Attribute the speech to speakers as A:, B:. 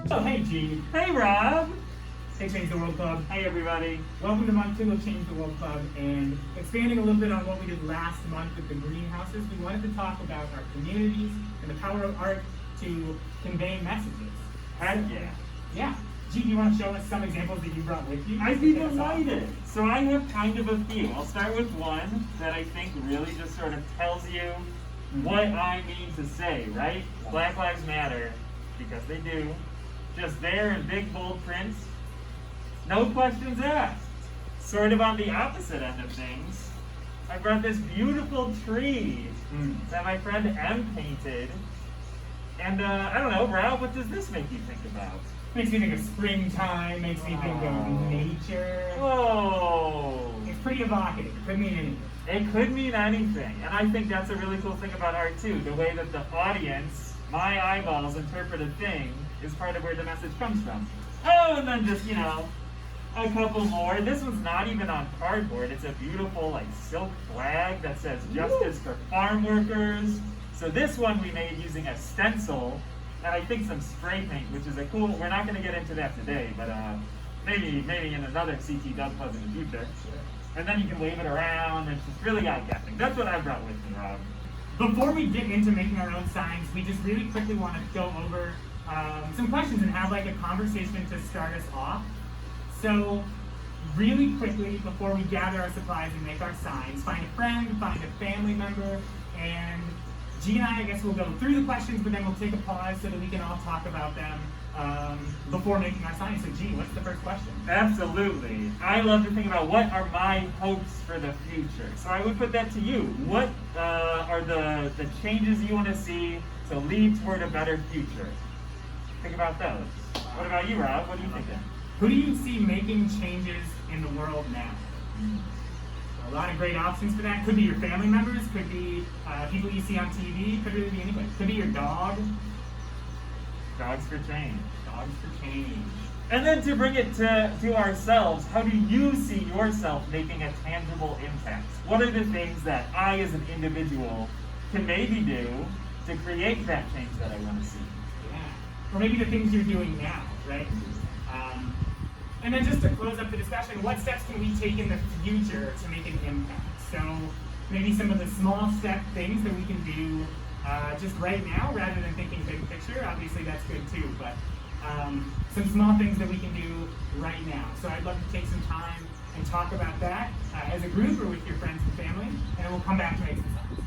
A: Oh, hey, G.
B: Hey, Rob.
A: Hey, Change the World Club.
B: Hey, everybody.
A: Welcome to month 2 of Change the World Club. And expanding a little bit on what we did last month with the greenhouses, we wanted to talk about our communities and the power of art to convey messages.
B: Heck yeah.
A: Yeah. G, do you want to show us some examples that you brought with you?
B: I'd be delighted. So I have kind of a few. I'll start with one that I think really just sort of tells you what I mean to say, right? Black Lives Matter, because they do. Just there in big bold print. No questions asked. Sort of on the opposite end of things, I brought this beautiful tree that my friend M painted. And I don't know, Rob, what does this make you think about?
A: Makes me think of springtime, makes me think of nature.
B: Oh.
A: It's pretty evocative. It could mean anything.
B: It could mean anything. And I think that's a really cool thing about art too. The way that the audience, my eyeballs, interpret a thing is part of where the message comes from. Oh, and then just, a couple more. This one's not even on cardboard. It's a beautiful like silk flag that says justice for farm workers. So this one we made using a stencil and I think some spray paint, which is a cool, we're not going to get into that today, but maybe in another CT Dub Club in the future. And then you can wave it around and it's just really eye-catching. That's what I brought with me, Rob.
A: Before we get into making our own signs, we just really quickly want to go over some questions and have like a conversation to start us off. So really quickly, before we gather our supplies and make our signs, find a friend, find a family member, and G and I guess we'll go through the questions, but then we'll take a pause so that we can all talk about them before making our signs. So G, what's the first question?
B: Absolutely. I love to think about what are my hopes for the future. So I would put that to you. What are the changes you want to see to lead toward a better future? Think about those. What about you, Rob? What are you thinking?
A: Who do you see making changes in the world now? A lot of great options for that. Could be your family members, could be people you see on TV, could really be anybody. Could be your dog.
B: Dogs for change.
A: Dogs for change.
B: And then to bring it to ourselves, how do you see yourself making a tangible impact? What are the things that I as an individual can maybe do to create that change that I want to see?
A: Yeah. Or maybe the things you're doing now, right? And then just to close up the discussion, what steps can we take in the future to make an impact? So maybe some of the small step things that we can do just right now rather than thinking big picture. Obviously that's good too, but some small things that we can do right now. So I'd love to take some time and talk about that as a group or with your friends and family, and we'll come back to make some signs.